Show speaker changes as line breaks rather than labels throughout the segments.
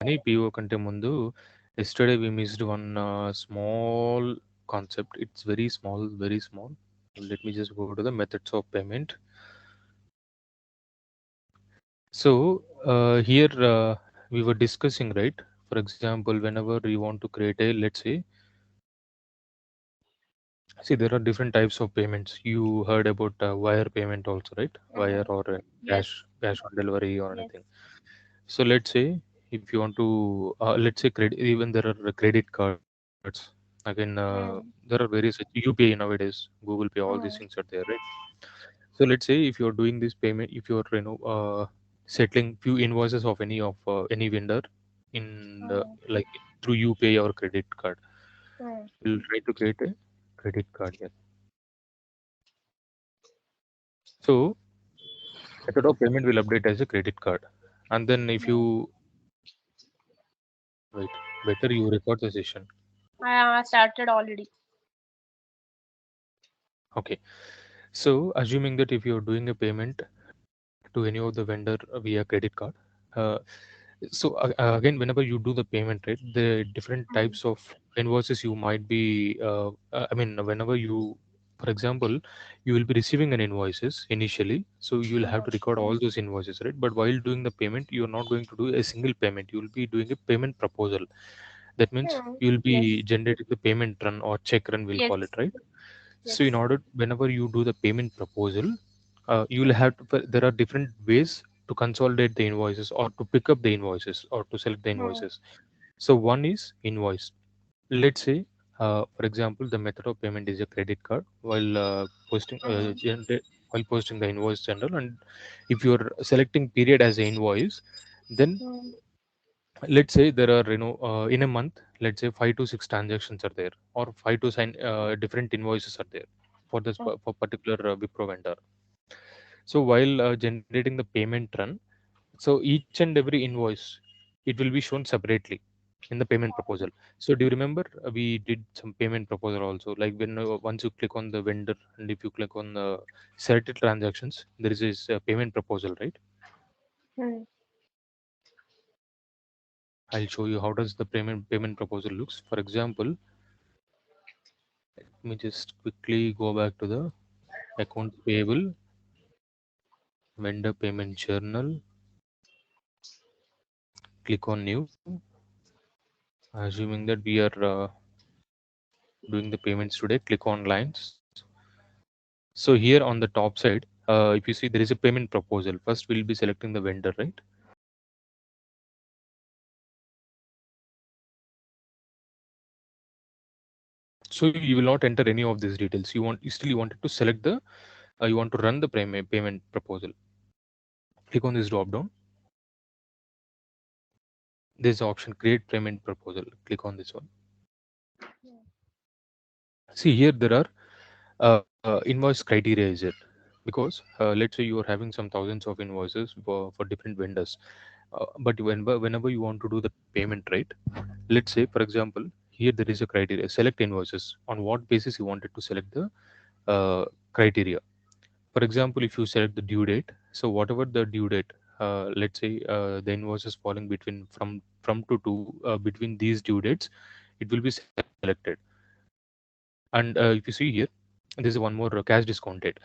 కానీ PO కంటే ముందు yesterday we missed one small concept. It's very small, very small. Let me just go to the methods of payment. So here we were discussing, right? For example, whenever you want to create a, let's say, see there are different types of payments. You heard about wire payment also, right? Wire
Mm.
or
Yes,
cash on delivery or
yes.
anything. So let's say if you want to, let's say credit, even there are credit cards. Again, there are
Mm.
various UPI nowadays, Google Pay, all these things
Mm.
are there, right? So let's say if you're doing this payment, if you're settling few invoices of any vendor in the,
Mm.
like through UPI or credit card,
Mm.
we'll try to create a credit card here. So method of payment will update as a credit card, and then if
Mm.
you wait, better you record the session.
I started already.
Okay. So assuming that if you're doing a payment to any of the vendor via credit card, uh, again, whenever you do the payment, right, the different
Mm.
types of invoices you might be, I mean, whenever you, for example, you will be receiving an invoices initially, so you will have
Mm.
to record all those invoices, right? But while doing the payment, you're not going to do a single payment. You will be doing a payment proposal. That means
Mm.
you will
Yes,
be generating the payment run or check run, we'll
yes,
call it, right? So in
yes.
order, whenever you do the payment proposal, you will have to, there are different ways to consolidate the invoices or to pick up the invoices or to select the
Mm.
invoices. So one is invoice. Let's say, for example, the method of payment is a credit card while
Mm.
while posting the invoice general, and if you're selecting period as an invoice, then
Mm.
let's say there are in a month, let's say 5 to 6 transactions are there, or different invoices are there for this
Mm.
for particular Wipro vendor. So while generating the payment run, so each and every invoice, it will be shown separately in the payment proposal. So do you remember we did some payment proposal also, like when once you click on the vendor and if you click on the selected transactions, there is this payment proposal, right?
Mm.
I'll show you how does the payment proposal looks. For example, let me just quickly go back to the accounts payable, vendor payment journal, click on new, assuming that we are doing the payments today, click on lines. So here on the top side, if you see there is a payment proposal, first we'll be selecting the vendor, right? So you will not enter any of these details. You still you wanted to select the, you want to run the payment proposal. Click on this drop down. There's the option create payment proposal. Click on this one. See here there are invoice criteria is it, because let's say you are having some thousands of invoices for different vendors, but whenever you want to do the payment, right, let's say for example here there is a criteria, select invoices, on what basis you wanted to select the criteria. For example, if you select the due date, so whatever the due date, let's say the invoice is falling between from to two, between these due dates, it will be selected. And if you see here, there's one more cash discount rate,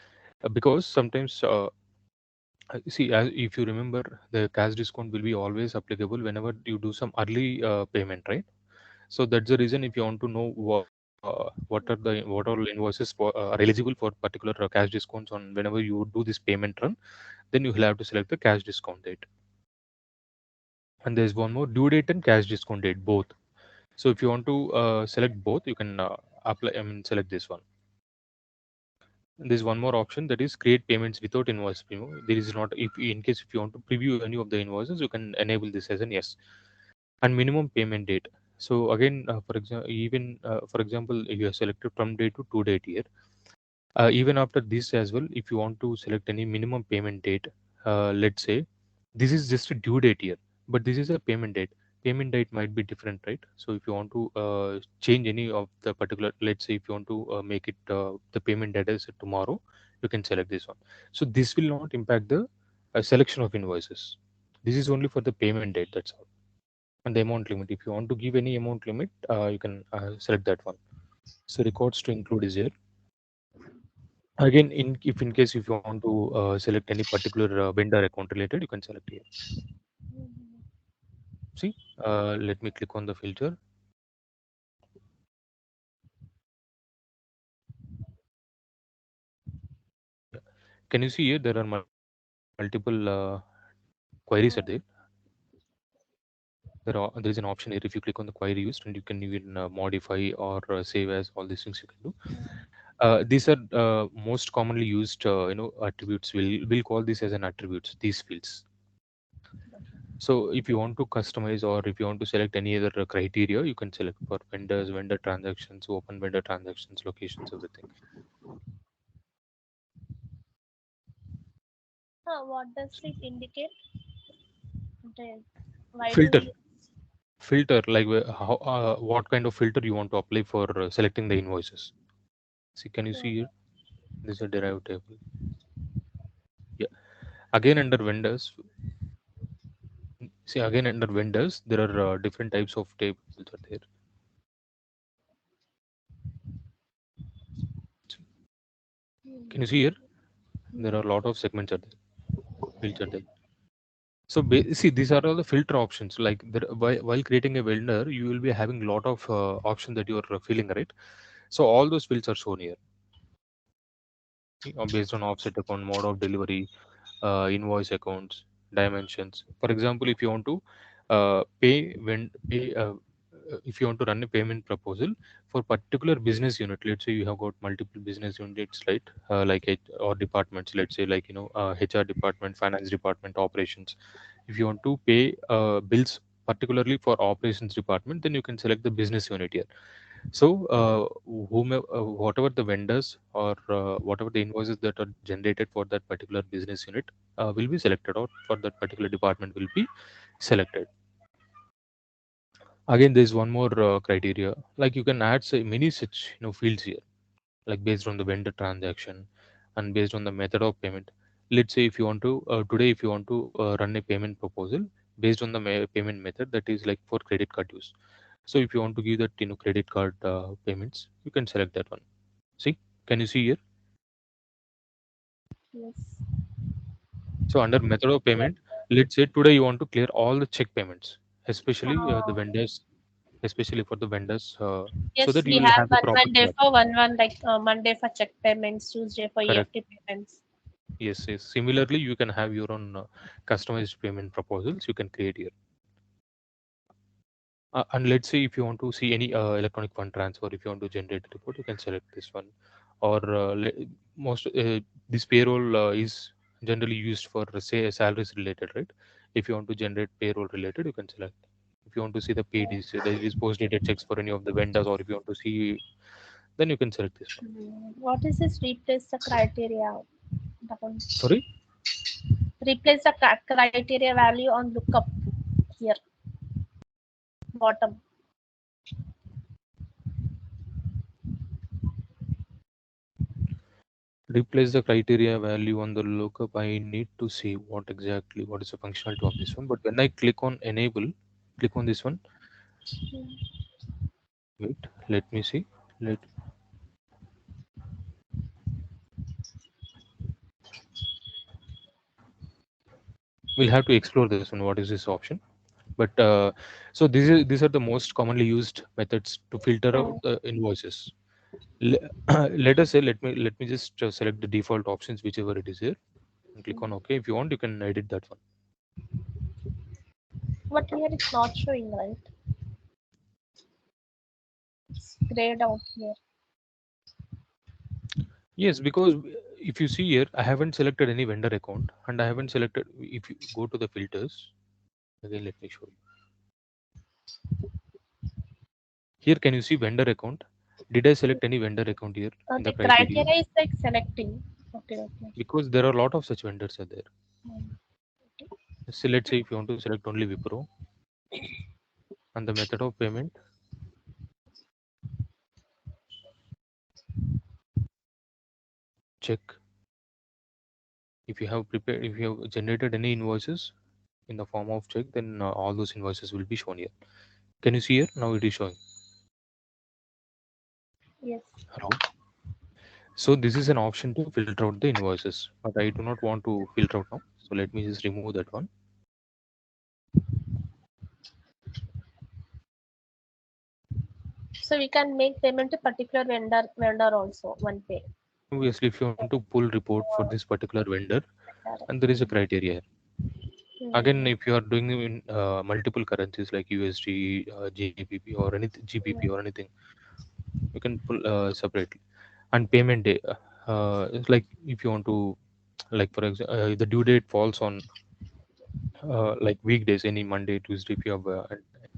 because sometimes see, as if you remember, the cash discount will be always applicable whenever you do some early payment, right? So that's the reason if you want to know what are all invoices are eligible for particular cash discounts on whenever you do this payment run, then you will have to select the cash discount date. And there's one more, due date and cash discount date both. So if you want to select both, you can apply. I mean, select this one. And there's one more option, that is create payments without invoice preview. There is not, if in case if you want to preview any of the invoices, you can enable this as an yes. And minimum payment date. So again, for example, even for example, if you have selected from date to date here, even after this as well, if you want to select any minimum payment date, let's say this is just a due date here, but this is a payment date. Payment date might be different, right? So if you want to change any of the particular, let's say if you want to make it the payment date is tomorrow, you can select this one. So this will not impact the selection of invoices. This is only for the payment date, that's all. and the amount limit. If you want to give any amount limit, you can select that one. So records to include is here. Again, in case if you want to select any particular vendor account related, you can select here. See, let me click on the filter. Yeah. Can you see here there are multiple queries are there. There is an option here. If you click on the query used, and you can even modify or save as, all these things you can do. These are most commonly used attributes. We'll call this as an attributes, these fields. So if you want to customize, or if you want to select any other criteria, you can select for vendors, vendor transactions, open vendor transactions, locations, everything.
What does it indicate? Okay. Why do
Filter,
we?
filter like how what kind of filter you want to apply for selecting the invoices. See, can you see here? This is a derived table. Yeah. Again under vendors, see, again under vendors, there are different types of tables are there. Can you see here? There are a lot of segments are there. Fields are there. So see, these are all the filter options. Like there, while creating a vendor, you will be having a lot of options that you are filling, right? So all those fields are shown here, based on offset account, mode of delivery, invoice accounts, dimensions. For example, if you want to if you want to run a payment proposal for particular business unit, let's say you have got multiple business units, right? Or departments, let's say like HR department, finance department, operations. If you want to pay bills particularly for operations department, then you can select the business unit here. So, whatever the vendors or whatever the invoices that are generated for that particular business unit will be selected, or for that particular department will be selected. Again, there is one more criteria. Like you can add say, many such fields here, like based on the vendor transaction and based on the method of payment. Let's say if you want to today, if you want to run a payment proposal based on the payment method, that is like for credit card use. So if you want to give that credit card payments, you can select that one. See, can you see here?
Yes.
So under method of
Yes.
payment, let's say today you want to clear all the check payments, especially the
Uh,
vendors, especially for the vendors, so
yes,
that you
we
will
have
have the proper
Monday
track.
for one like Monday for check payments, Tuesday for
Correct.
EFT payments.
Yes, yes. Similarly, you can have your own customized payment proposals. You can create here. And let's say if you want to see any electronic fund transfer, if you want to generate a report, you can select this one. Or most this payroll is generally used for say salaries related, right? If you want to generate payroll related, you can select. If you want to see the PDs, there is post dated checks for any of the vendors, or if you want to see, then you can select this one.
What is this replace the criteria button?
Sorry,
Replace the criteria value on lookup here, bottom.
replace the criteria value on the lookup. I need to see what is the functionality of this one. But when I click on enable, click on this one. Wait, let me see. Let We'll have to explore this one. What is this option? But so these are the most commonly used methods to filter out
Hmm.
the invoices. Le- Let us say let me just select the default options, whichever it is here, and click on OK. If you want, you can edit that one.
But here it's not showing, right? It's grayed out here.
Yes, because if you see here, I haven't selected any vendor account, and I haven't selected. If you go to the filters again, let me show you. Here, can you see vendor account? Did I select any vendor account here in the
The
criteria?
criteria is like selecting. Okay, okay.
Because there are a lot of such vendors are there.
Hmm.
So let's say if you want to select only Wipro, and the method of payment, check if you have generated any invoices. in the form of check, then all those invoices will be shown here. Can you see here? Now it is showing.
Yes.
Hello. So this is an option to filter out the invoices, but I do not want to filter out now. So let me just remove that one.
So we can make payment to particular vendor also one pay.
Obviously, if you want to pull report for this particular vendor,
Vendor.
and there is a criteria here. Again,
Hmm.
if you are doing it in multiple currencies like USD, GBP, or anything, GBP or anything, you can pull separately. And payment day, it's like if you want to, like for example, the due date falls on like weekdays, any Monday, Tuesday. If you have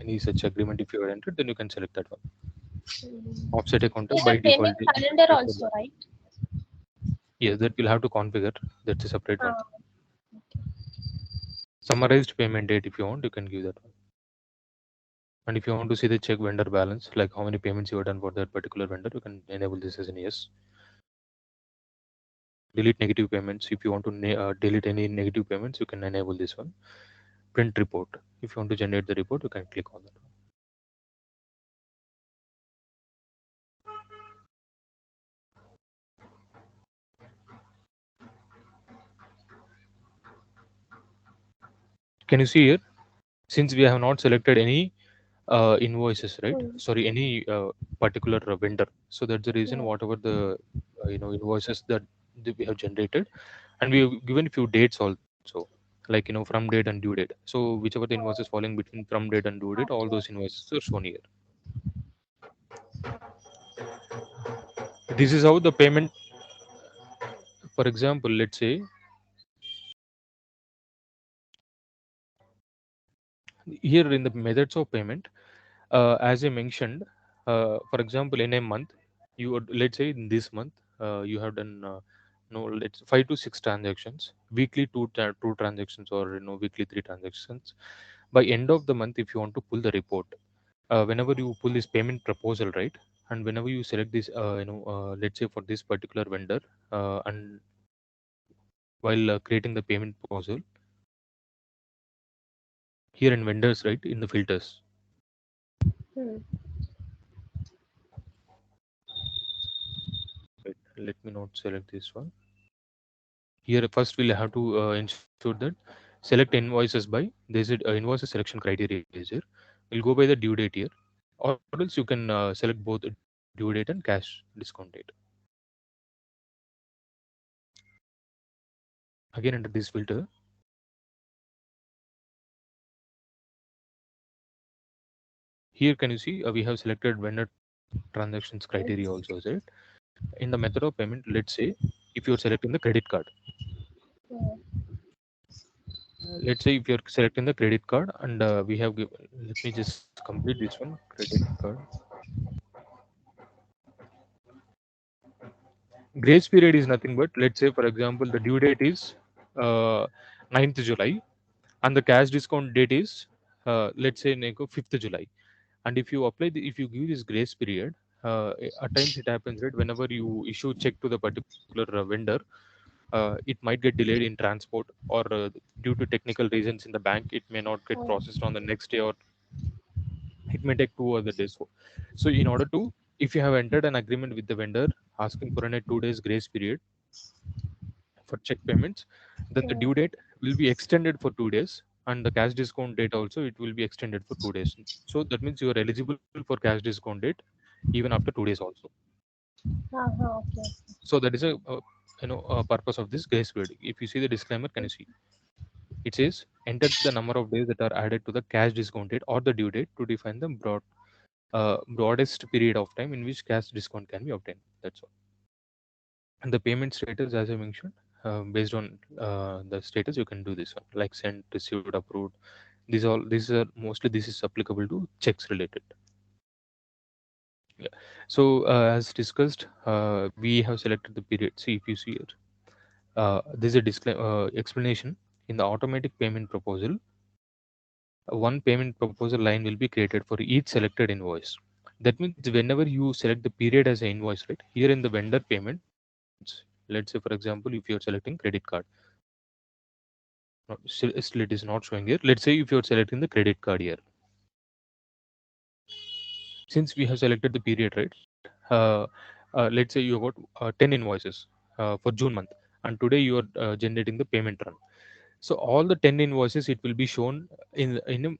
any such agreement, if you are entered, then you can select that one.
Hmm.
Offset a counter
We
by
have payment
default. It will
calendar
create for
also,
that.
right?
Yes, that will have to configure. That's a separate one.
Ah,
Summarized payment date, if you want, you can give that one. And if you want to see the check vendor balance, like how many payments you have done for that particular vendor, you can enable this as an yes. Delete negative payments. If you want to delete any negative payments, you can enable this one. Print report. If you want to generate the report, you can click on that. Can you see here? Since we have not selected any invoices, right?
hmm.
Sorry, any particular vendor. So that's the reason
Hmm.
whatever the invoices that we have generated, and we have given few dates also, like from date and due date. So whichever the invoices falling between from date and due date, all
Okay.
those invoices are shown here. This is how the payment. For example, let's say here in the methods of payment, as I mentioned, for example, in a month, you would, let's say in this month, you have done no, let's 5 to 6 transactions, weekly two transactions, or weekly 3 transactions. By end of the month, if you want to pull the report, whenever you pull this payment proposal, right, and whenever you select this, let's say for this particular vendor, and while creating the payment proposal, here in vendors, right, in the filters,
Hmm.
right, let me not select this one. Here first we'll have to ensure that select invoices by, there's a invoices selection criteria is here. We'll go by the due date here, or else you can select both due date and cash discount date. Again, under this filter, here can you see we have selected vendor transactions criteria also, is it? In the method of payment, let's say if you're selecting the credit card,
Hmm.
let's say if you're selecting the credit card, and we have let me just complete this one, credit card. Grace period is nothing but, let's say for example, the due date is uh, 9th July, and the cash discount date is let's say 5th July. And if you apply if you give this grace period, at times it happens, right, whenever you issue check to the particular vendor, it might get delayed in transport, or due to technical reasons in the bank, it may not get
Hmm.
processed on the next day, or it may take 2 other days. So in order to, if you have entered an agreement with the vendor asking for a 2 days grace period for check payments, then the
Hmm.
due date will be extended for 2 days, and the cash discount date also, it will be extended for 2 days. So that means you are eligible for cash discount date even after 2 days also.
Okay.
So that is a purpose of this grace period. If you see the disclaimer, can you see? It says enter the number of days that are added to the cash discount date or the due date to define the broadest period of time in which cash discount can be obtained. That's all. And the payment status, as I mentioned, based on the status, you can do this one, like sent, received, approved. These are mostly, this is applicable to checks related. Yeah. So as discussed, we have selected the period. See, if you see it, there's a explanation in the automatic payment proposal. One payment proposal line will be created for each selected invoice. That means whenever you select the period as an invoice, right, here in the vendor payments, let's say for example, if you're selecting credit card, No, still it is not showing here. Let's say if you're selecting the credit card here, since we have selected the period, right? Let's say you got 10 invoices for June month, and today you are generating the payment run. So all the 10 invoices, it will be shown in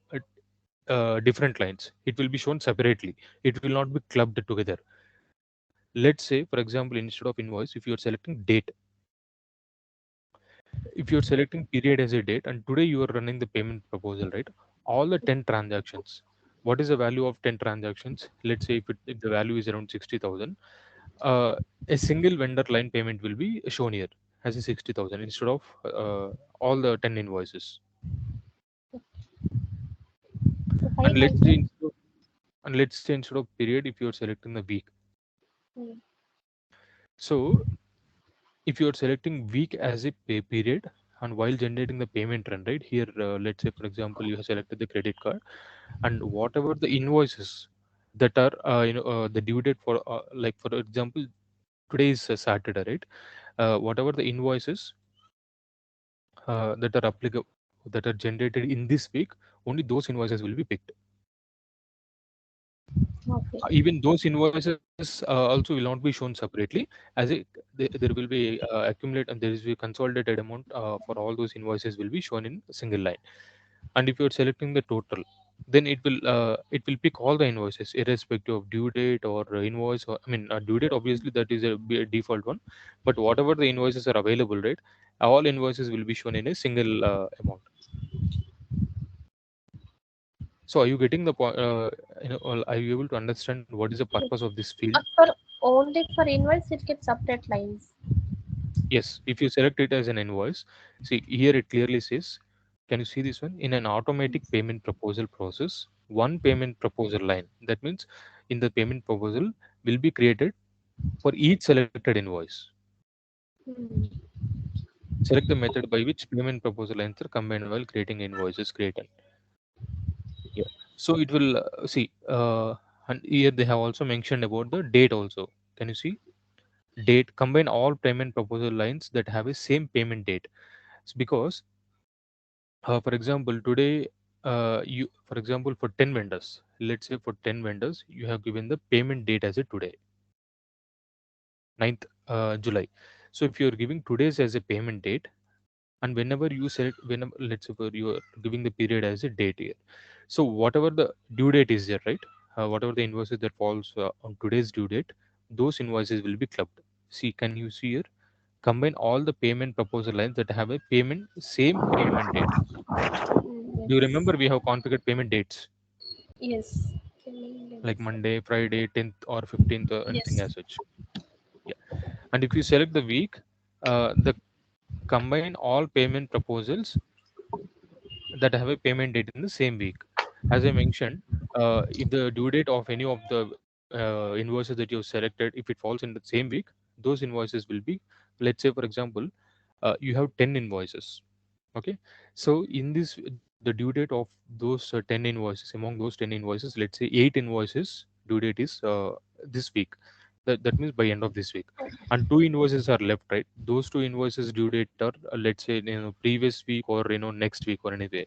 different lines. It will be shown separately. It will not be clubbed together. Let's say, for example, instead of invoice, if you are selecting date, if you're selecting period as a date, and today you are running the payment proposal, right? All the 10 transactions, what is the value of 10 transactions? Let's say if the value is around 60,000, uh, a single vendor line payment will be shown here as a 60,000 instead of all the 10 invoices.
So
And let's say
500.
instead of period, if you're selecting the week,
Mm.
so if you are selecting week as a pay period, and while generating the payment run, right here, let's say for example you have selected the credit card, and whatever the invoices that are the due date for, like for example, today is Saturday, right? Whatever the invoices that are applicable, that are generated in this week, only those invoices will be picked.
Okay.
Even those invoices also will not be shown separately, as a there will be accumulate, and there is a consolidated amount for all those invoices will be shown in a single line. And if you're selecting the total, then it will pick all the invoices irrespective of due date or invoice, or I mean due date, obviously that is a default one, but whatever the invoices are available, right, all invoices will be shown in a single amount. So are you getting the point? Are you able to understand what is the purpose of this field?
For only for invoice, it gets separate lines.
Yes, if you select it as an invoice, see here it clearly says, can you see this one? In an automatic payment proposal process, one payment proposal line. That means in the payment proposal will be created for each selected invoice.
Mm.
Select the method by which payment proposal lines are combined while creating invoices created. Yeah. So it will and here they have also mentioned about the date also. Can you see? Date combine all payment proposal lines that have a same payment date. It's because for example, today, for example, for 10 vendors, let's say for 10 vendors, you have given the payment date as a today, 9th July. So if you're giving today's as a payment date, and whenever you select, whenever, let's say for you are giving the period as a date here. So whatever the due date is there, right? Whatever the invoices that falls on today's due date, those invoices will be clubbed. See, can you see here? Combine all the payment proposal lines that have a payment, same payment date. Do you
Mm,
remember we have configured payment dates?
yes. Yes.
Like Monday, Friday, 10th or 15th, or anything
Yes.
as such. Yeah. And if you select the week, the combine all payment proposals that have a payment date in the same week. As I mentioned, if the due date of any of the invoices that you have selected, if it falls in the same week, those invoices will be, let's say, for example, you have 10 invoices. Okay. So in this, the due date of those 10 invoices, among those 10 invoices, let's say 8 invoices due date is this week. That means by end of this week, and two invoices are left, right? Those two invoices due date are, let's say, previous week or next week or anything.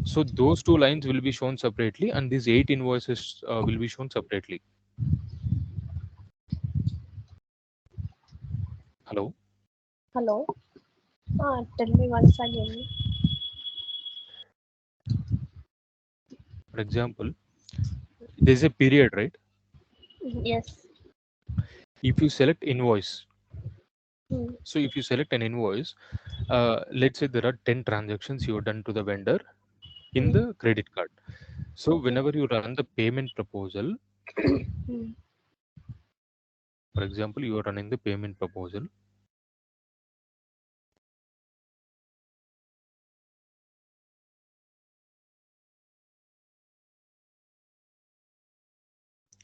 So those two lines will be shown separately, and these 8 invoices will be shown separately. Hello.
Hello. Tell me once again.
For example, there's a period, right?
Yes.
If you select invoice,
Mm.
so if you select an invoice, let's say there are 10 transactions you have done to the vendor in
Mm.
the credit card. So
Okay.
whenever you run the payment proposal,
Mm.
for example, you are running the payment proposal.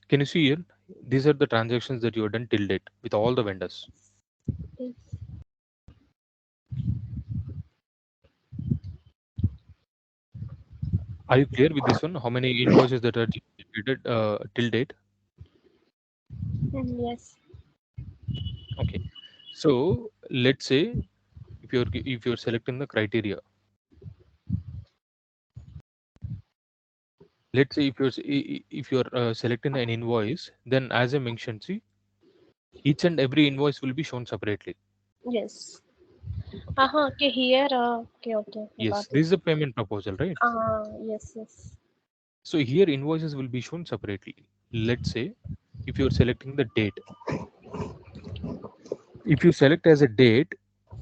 Can you see here? These are the transactions that you have done till date with all the vendors.
Yes.
Are you clear with this one? How many invoices that are generated till date?
Mm, yes.
Okay. So let's say if you're selecting the criteria, Let's say if you're selecting an invoice, then as I mentioned, see, each and every invoice will be shown separately.
Yes.
Okay.
Okay, here, okay, okay, I got
Yes,
it.
this is the payment proposal, right?
Yes, yes.
So here invoices will be shown separately. Let's say if you're selecting the date, if you select as a date,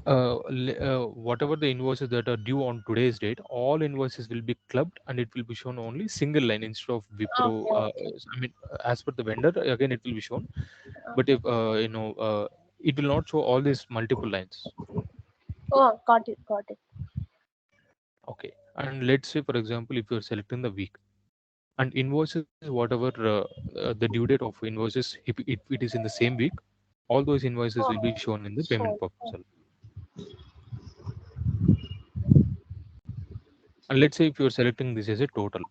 whatever the invoices that are due on today's date, all invoices will be clubbed and it will be shown only single line instead of Wipro.
Okay, okay.
I mean, as per the vendor, again it will be shown. But if it will not show all these multiple lines.
Oh, got it, got it.
Okay, and let's say for example, if you're selecting the week and invoices, whatever the due date of invoices, if it is in the same week, all those invoices will be
Oh,
shown in the payment
so,
proposal. And let's say if you're selecting this as a total,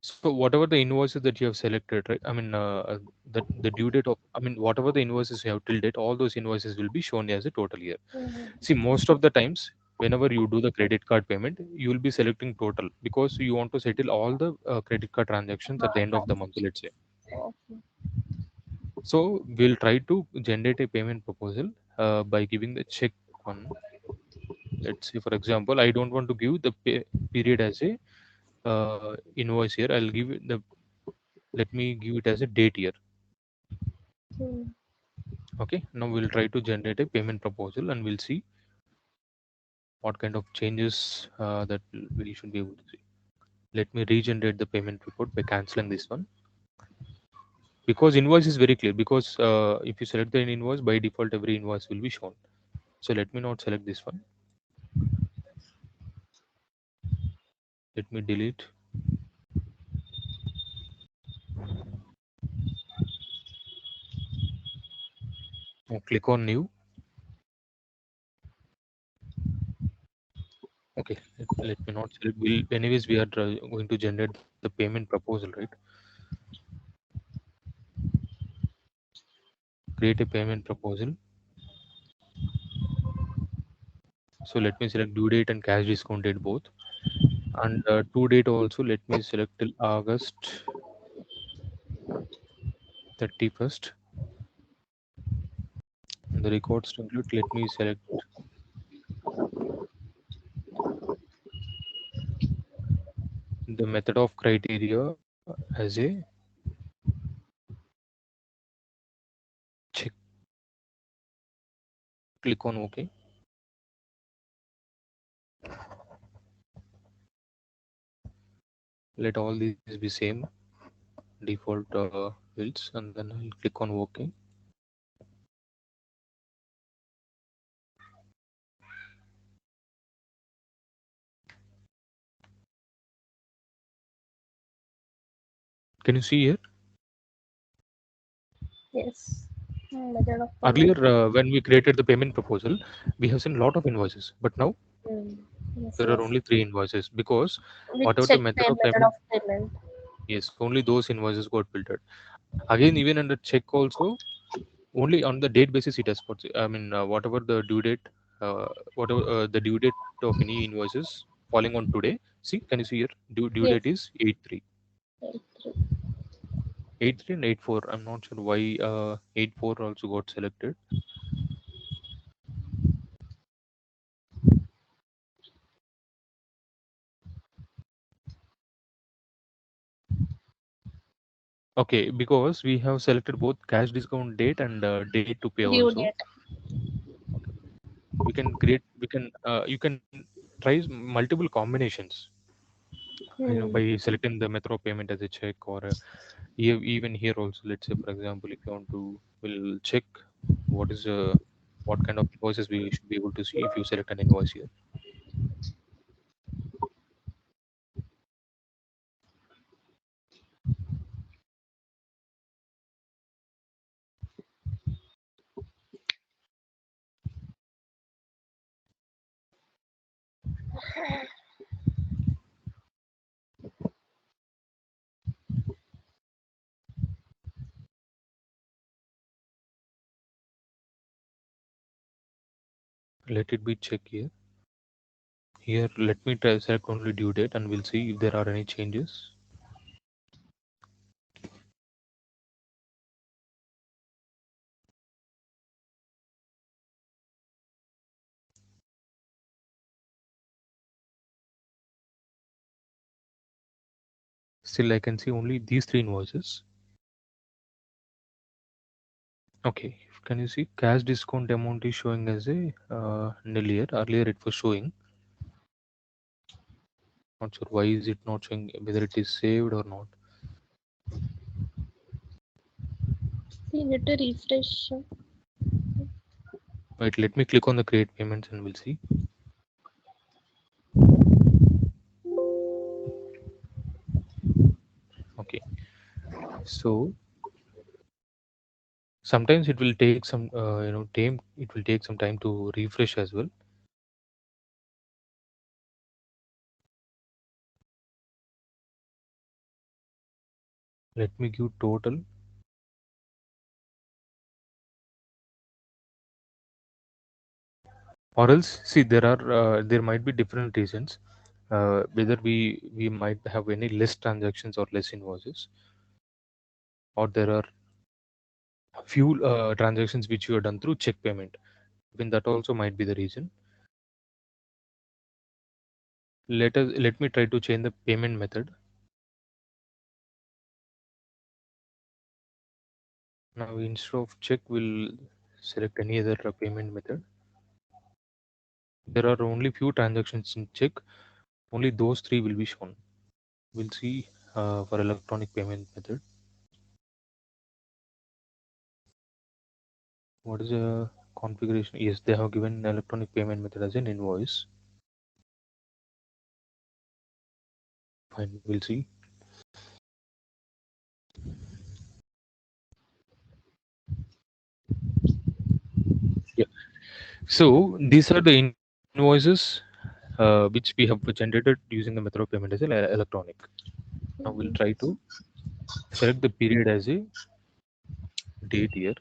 so whatever the invoices that you have selected, right? I mean, the due date of, I mean, whatever the invoices you have till date, all those invoices will be shown as a total here.
mm,
See, most of the times, whenever you do the credit card payment, you will be selecting total because you want to settle all the credit card transactions at the end of the month, let's say.
okay.
So we'll try to generate a payment proposal by giving the check one. Let's say, for example, I don't want to give the period as a invoice here. I'll give it the, let me give it as a date here.
Mm,
Okay, now we'll try to generate a payment proposal and we'll see what kind of changes that we should be able to see. Let me regenerate the payment report by canceling this one, because invoice is very clear, because if you select the invoice, by default every invoice will be shown. So let me not select this one. Let me delete. Now click on new. Okay, let me not select. Anyways, we are going to generate the payment proposal, right? Create a payment proposal. So let me select due date and cash discount date both. And to date also, let me select till August 31st. And the records template, let me select the method of criteria as a check. Click on OK. Let all these be same default fields, and then I'll click on OK. Can you see here?
yes. Method of payment.
Earlier, when we created the payment proposal, we have seen a lot of invoices, but now
Mm, yes,
there are
yes.
only three invoices, because
We
whatever the
check
method
the
of
method
payment,
of payment.
yes, only those invoices got filtered. Again, even under check also, only on the date basis it has got. I mean, whatever the due date, whatever the due date of any invoices falling on today. See, can you see here? Due date
Yes,
is 8/3.
eight, three.
8/3 and 8/4. I'm not sure why 8/4 also got selected. Okay, because we have selected both cash discount date and date to pay
Due
also.
date.
Okay, we can create. We can you can try multiple combinations.
Hmm.
By selecting the method of payment as a check, or even here also. Let's say, for example, if you want to, will check what is what kind of invoices we should be able to see if you select an invoice here. Let it be check here. Here, let me try select only due date and we'll see if there are any changes. Still, I can see only these three invoices. Okay, can you see cash discount amount is showing as a nil here. Earlier it was showing. Not sure why is it not showing, whether it is saved or not.
So you need to refresh.
Right, let me click on the create payments and we'll see. Okay, so sometimes it will take some time. It will take some time to refresh as well. Let me give total, or else see there might be different reasons, whether we might have any less transactions or less invoices, or there are few transactions which you have done through check payment. Even that also might be the reason. Let me try to change the payment method. Now instead of check, we'll select any other payment method. There are only few transactions in check. Only those three will be shown. We'll see for electronic payment method. What is the configuration? Yes, they have given electronic payment method as an invoice. Fine, we'll see. Yeah. So these are the invoices which we have generated using the method of payment as electronic. Now we'll try to select the period as a date here.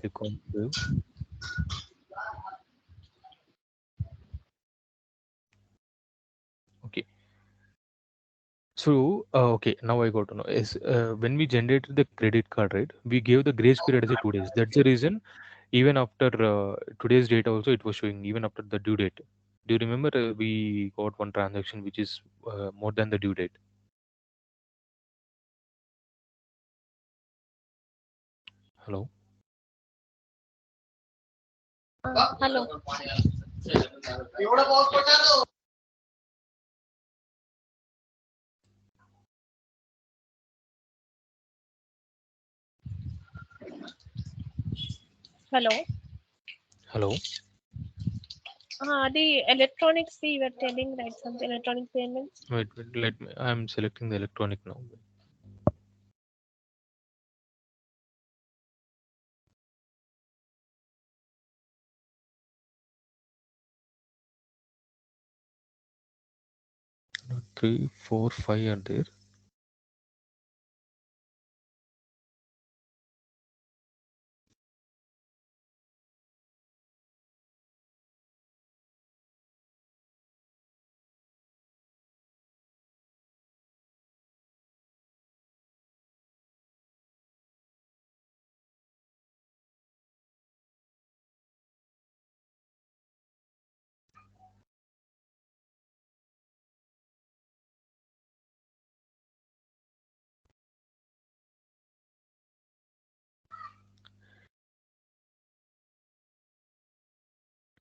Click on save. Okay. So okay, now I got to know is when we generated the credit card, right? We gave the grace period as a 2 days. That's the reason. Even after today's date, also it was showing even after the due date. Do you remember we got one transaction which is more than the due date? Hello.
Hello. Hello.
Hello.
The electronics you were telling, right? Something electronic payments.
Wait, let me. I'm selecting the electronic now. Three, four, five are there.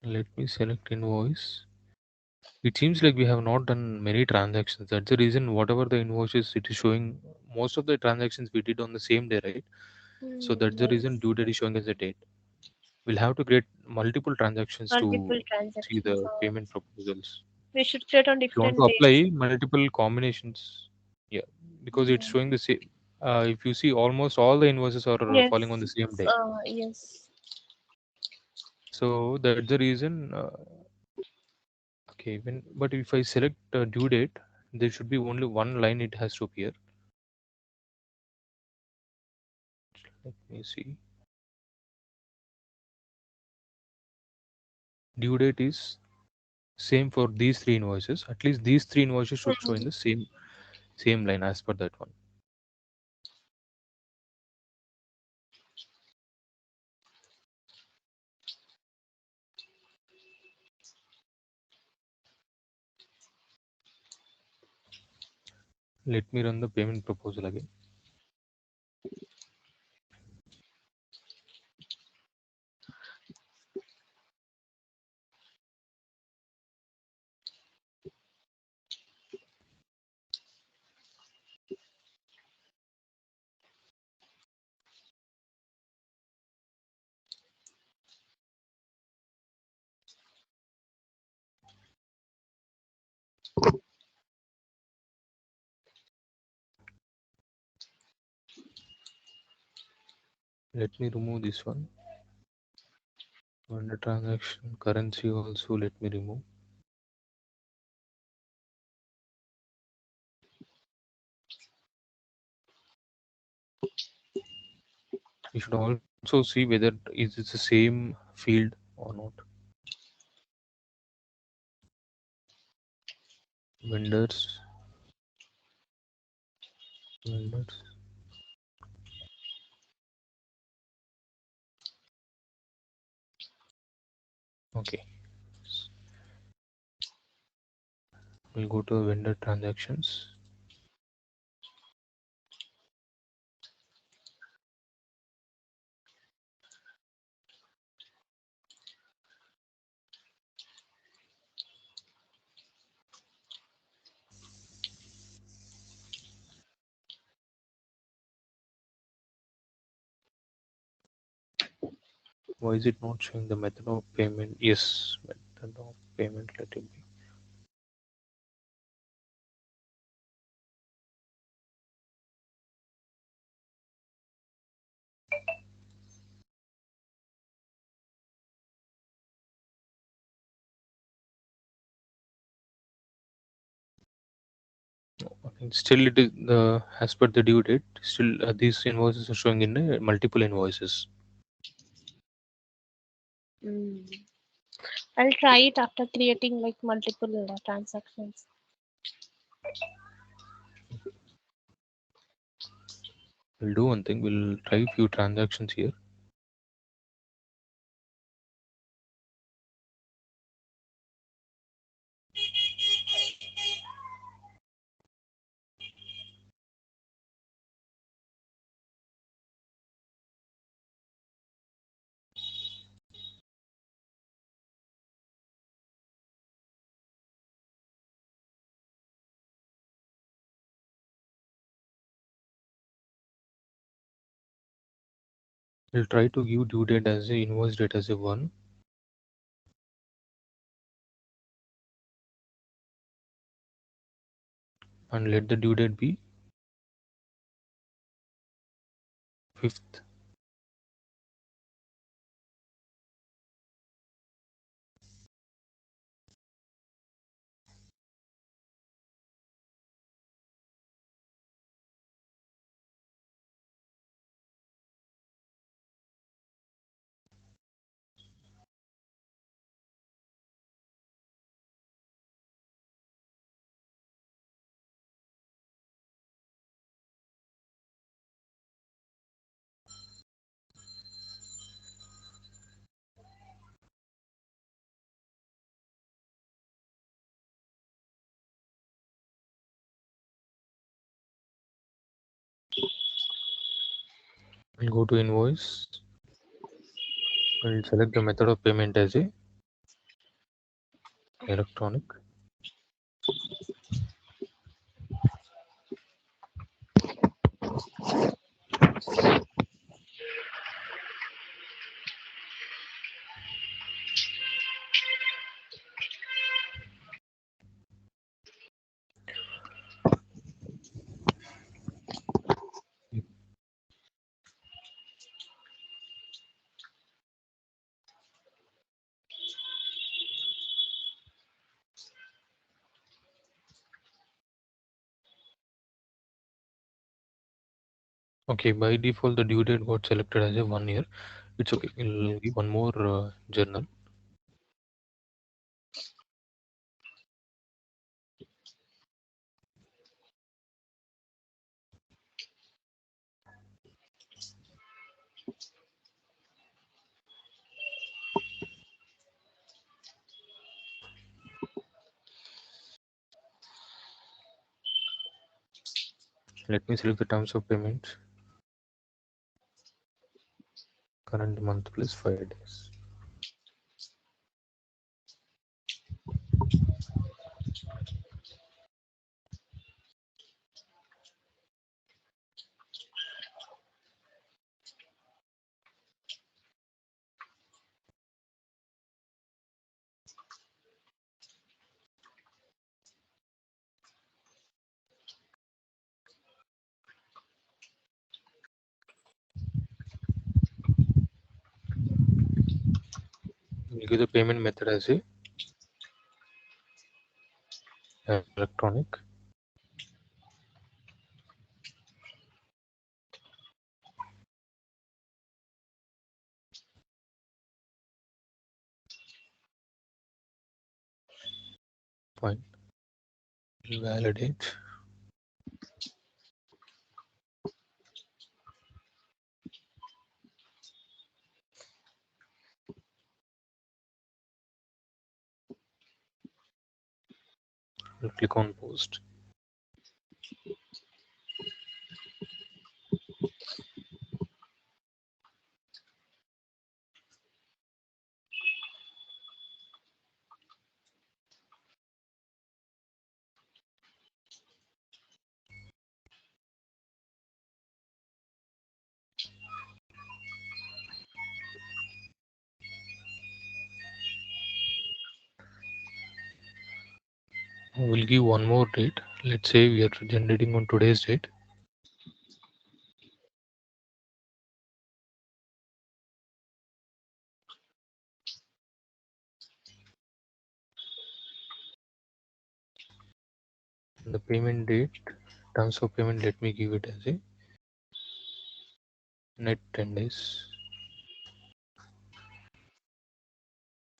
Let me select invoice. It seems like we have not done many transactions. That's the reason whatever the invoices it is showing, most of the transactions we did on the same day, right? So that's the reason
Yes.
due date is showing as a date. We'll have to create multiple transactions
Multiple
to see
transactions.
the payment proposals.
We should create on
If you want to
different dates.
apply multiple combinations, yeah, because it's
Mm.
showing the same. If you see, almost all the invoices are
Yes.
falling on the same day.
Yes.
So that's the reason. Okay, but if I select due date, there should be only one line it has to appear. Let me see. Due date is Same for these three invoices. At least these three invoices should show in
Mm.
the same line as per that one. Let me run the payment proposal again. Let me remove this one. Under transaction currency also let me remove. You should also see whether is it the same field or not. Vendors, vendors. Okay, we'll go to vendor transactions. Why is it not showing the method of payment? Yes, method of payment. Let it be. And still, it is as per the due date. Still, these invoices are showing in multiple invoices.
Mm. I'll try it after creating like multiple transactions.
We'll do one thing. We'll try few transactions here. We'll try to give due date as a invoice date as a one, and let the due date be 5th. We'll go to invoice. We'll select the method of payment as a electronic. Okay, by default the due date got selected as a 1 year. It's okay. We'll give one more journal. Let me select the terms of payment. Current month plus 5 days. We'll give the payment method as a electronic. Fine. We'll validate. We'll click on post. We'll give one more date. Let's say we are generating on today's date. The payment date, terms of payment, let me give it as a net 10 days.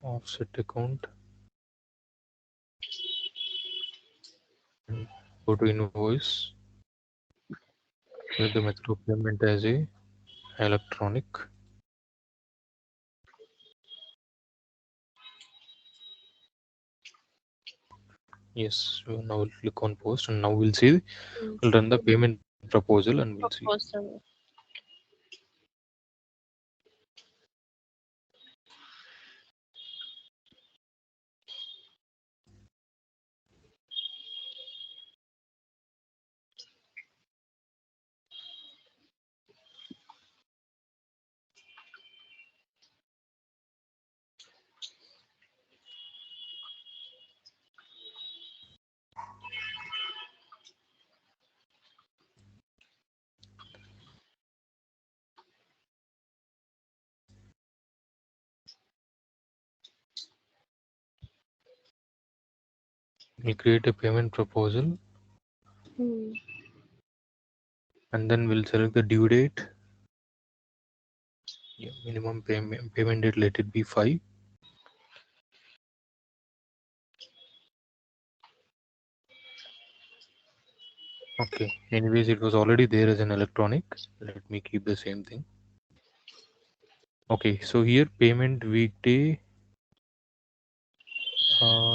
Offset account. And go to invoice. Select the method of payment as a electronic. Yes, now we'll click on post, and now we'll see. We'll run the payment proposal and we'll see.
Proposal.
We'll create a payment proposal,
Hmm.
and then we'll select the due date. Yeah, minimum payment date, let it be 5. Okay, anyways, it was already there as an electronic. Let me keep the same thing. Okay, so here payment weekday,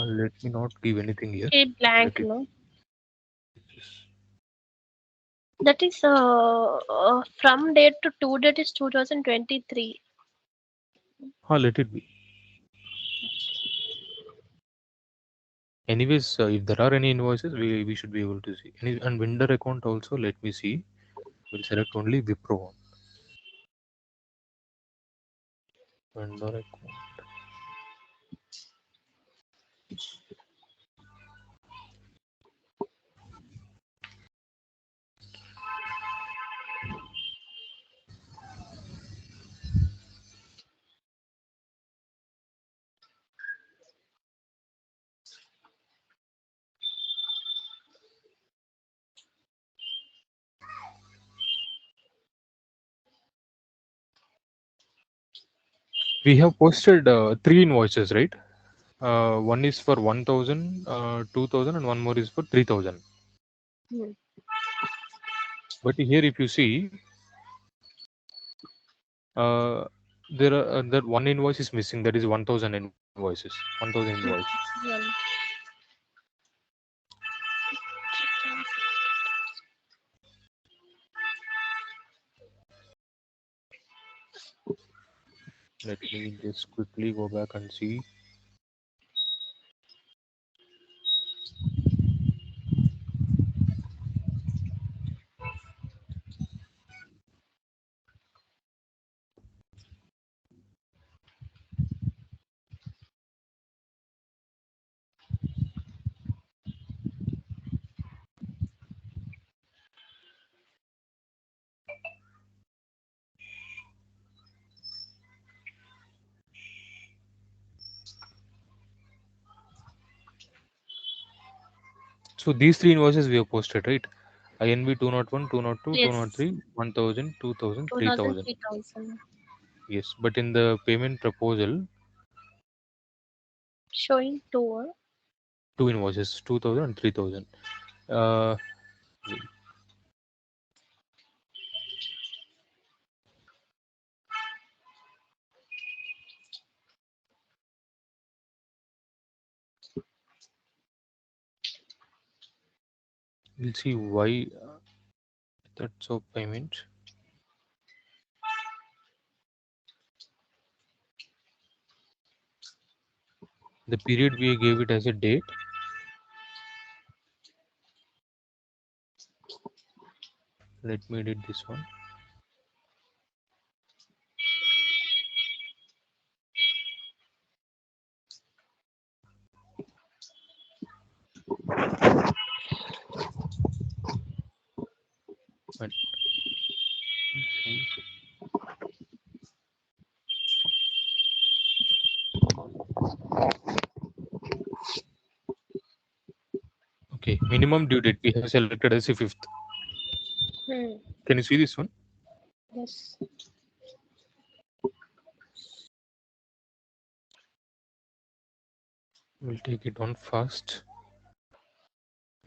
let me not give anything here.
Keep
Let
blank,
it
no?
just,
That is from date to to date is 2023.
let it be. Anyways, if there are any invoices, we should be able to see. And vendor account also, let me see. We'll select only Wipro one. Vendor account. We have posted 3 invoices, right? One is for 1000, 2000, and one more is for 3000.
Hmm.
But here, if you see, uh, there are that one invoice is missing. That is 1,000 invoices. 1,000 invoice.
One.
Let me just quickly go back and see. So these three invoices we have posted, right? INB 201, 202,
Yes.
203, 1,000, 2,000,
2,000,
3,000.
3,000.
Yes, but in the payment proposal,
Showing two.
two invoices, 2,000 and 3,000. Uh, wait, we'll see why that's of payment. The period we gave it as a date. Let me edit this one. And okay, minimum due date we have selected as a 5th.
Hmm.
Can you see this one?
Yes.
We'll take it on first.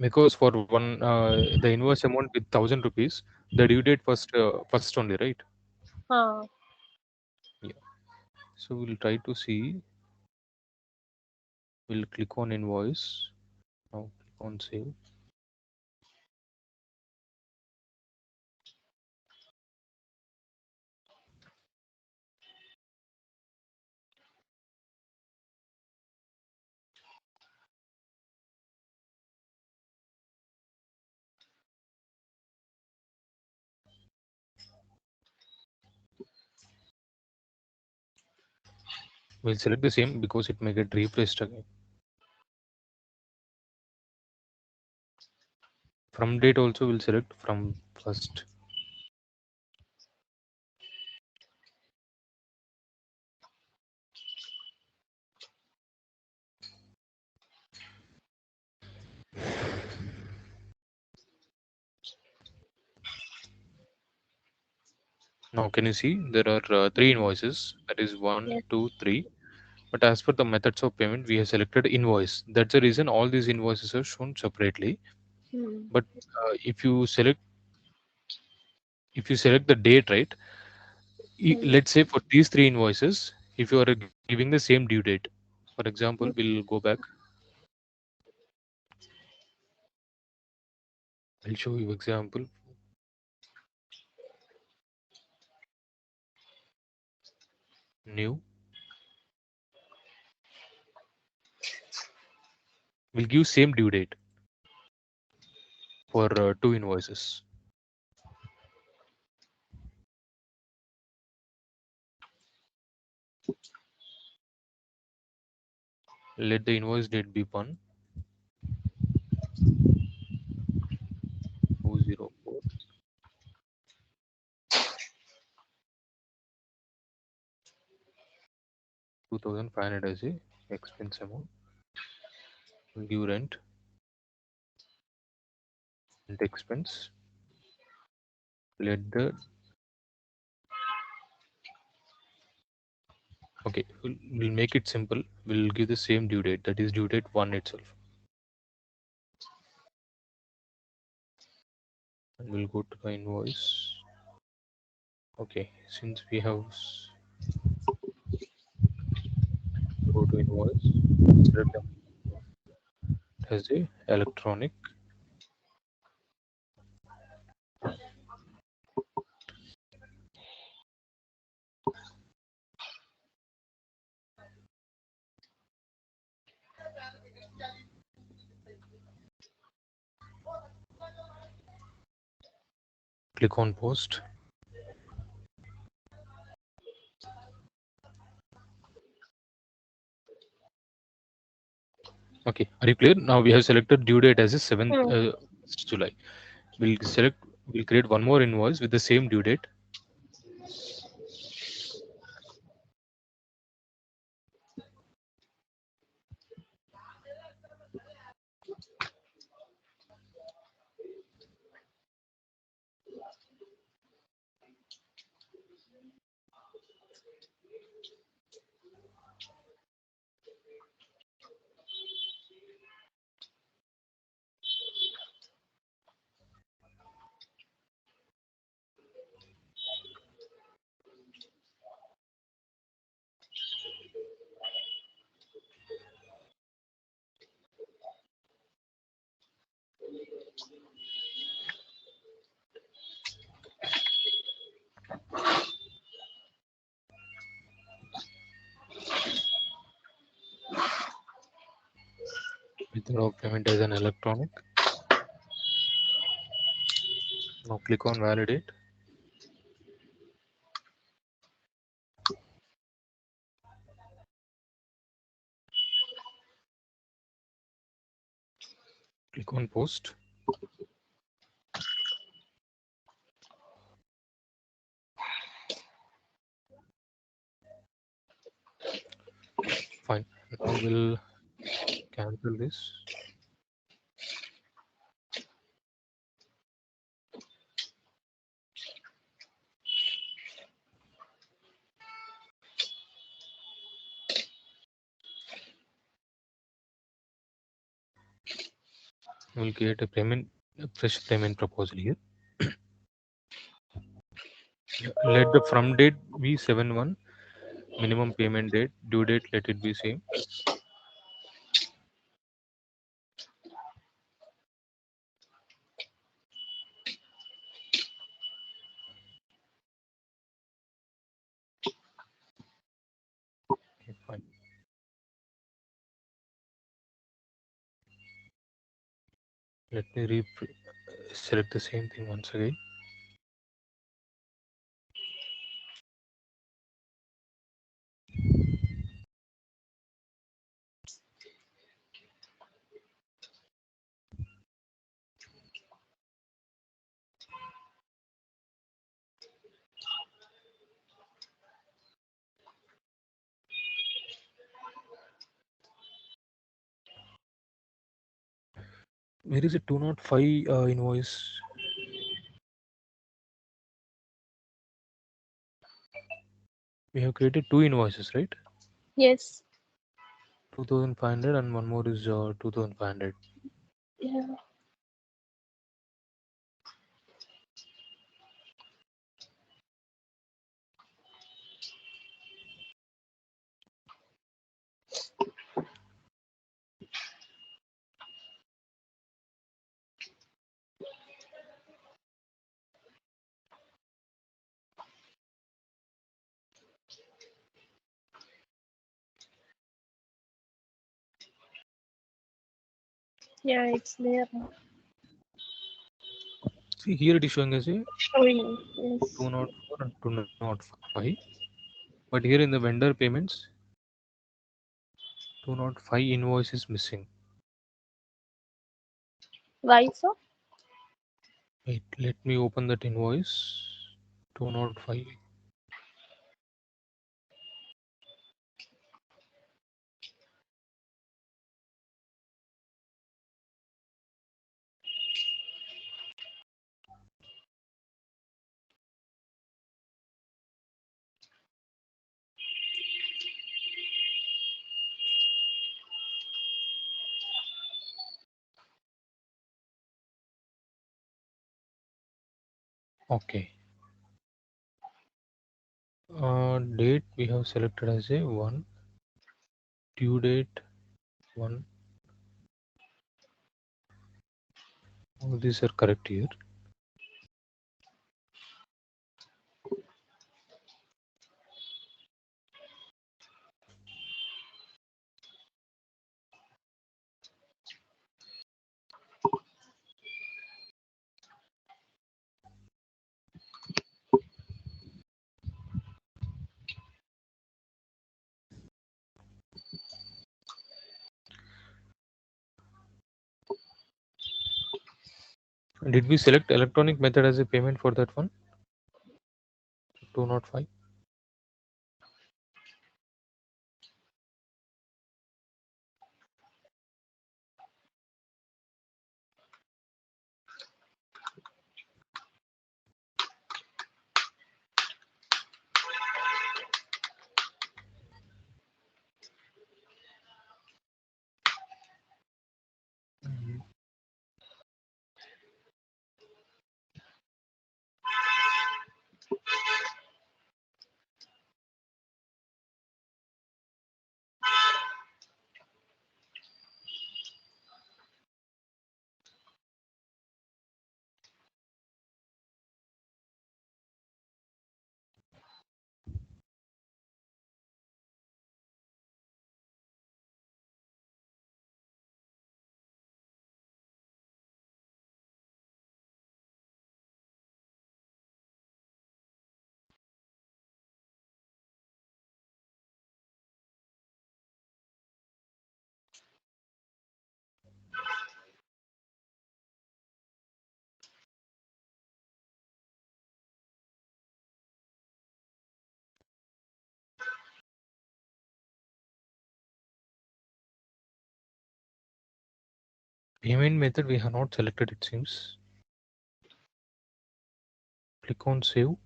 Because for one the invoice amount with 1,000 rupees, the due date first only, right?
Ah.
Yeah. So we'll try to see. We'll click on invoice. Now click on save. We'll select the same because it may get refreshed again. From date also we'll select from first. Now can you see there are three invoices, that is one,
Yes.
two, three. But as per the methods of payment, we have selected invoice. That's the reason all these invoices are shown separately.
Hmm.
But if you select the date, right?
Hmm.
Let's say for these three invoices, if you are giving the same due date, for example,
Hmm.
we'll go back. I'll show you example. New. We'll give same due date for two invoices. Let the invoice date be 1/2/04. 2,500 as a expense amount. We'll give rent expense. Let the okay. We'll make it simple. We'll give the same due date. That is due date one itself. And we'll go to the invoice. Okay, since we have go to invoice, select them as a electronic. Click on post. Okay, are you clear? Now we have selected due date as a 7th
Hmm.
July. We'll create one more invoice with the same due date. Method of payment as an electronic. Now click on validate. Click on post. Fine. Now we'll cancel this. We'll create a fresh payment proposal here. Yeah, let the from date be 7/1. Minimum payment date, due date, let it be same. Okay, fine. Let me select the same thing once again. Where is it? 205 invoice. We have created two invoices, right?
Yes.
2500 and one more is 2500.
Yeah. Yeah, it's there now.
See, here it is showing as a
Showing. Yes.
204 and 205. But here in the vendor payments, 205 invoice is missing.
Why so?
Wait, let me open that invoice. 205. Okay. Date we have selected as a 1, due date 1. All these are correct here. Did we select electronic method as a payment for that one? 205. Mhm. Payment method we have not selected, it seems. Click on save.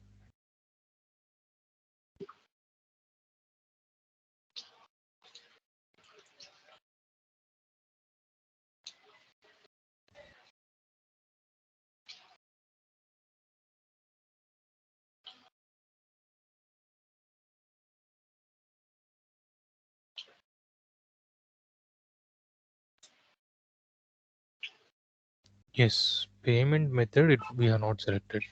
Yes, payment method we have not selected.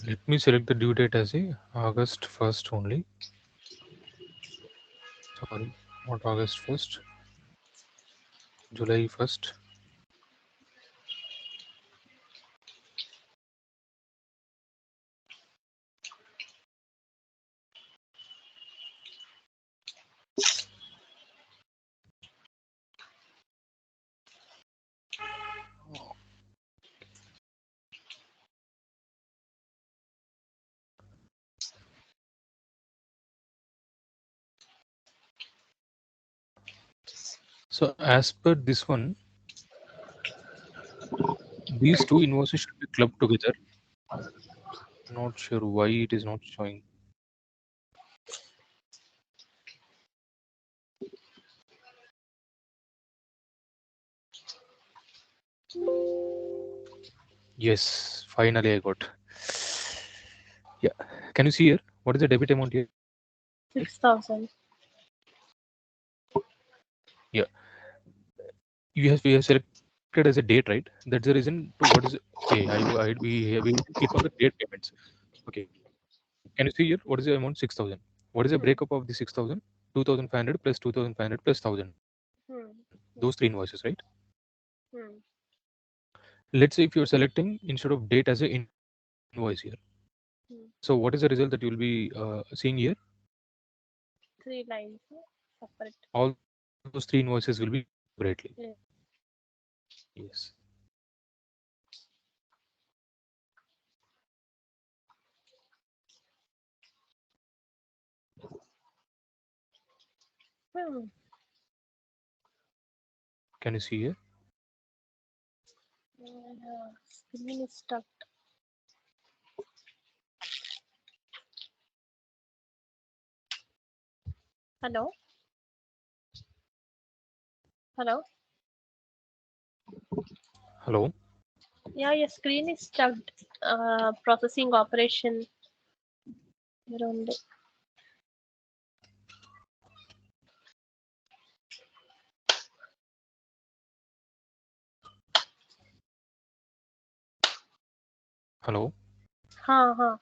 Let me select the due date as a August 1st only. Sorry, not August 1st, July 1st. So as per this one, these two invoices should be clubbed together. Not sure why it is not showing. Yes, finally I got. Yeah. Can you see here? What is the debit amount here?
6,000.
Yeah. We have selected as a date, right? That's the reason to what is okay. We click on the date payments. Okay. Can you see here? What is the amount? 6,000. What is the breakup
Hmm.
of the 6,000? 2,500 plus 2,500 plus 1,000.
Hmm.
Those
Yeah.
three invoices, right?
Hmm.
Let's say if you're selecting instead of date as an invoice here. So what
Hmm.
is the result that you'll be seeing here?
3 lines separate.
All those three invoices will be shown separately.
Yeah.
Yes.
Hmm.
Can you see it?
Screen is stuck. Hello? Hello?
Hello.
Yeah, your screen is stuck. Processing operation. Around it.
Hello.
Huh, huh.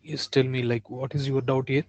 Yes. Tell me, like, what is your doubt here?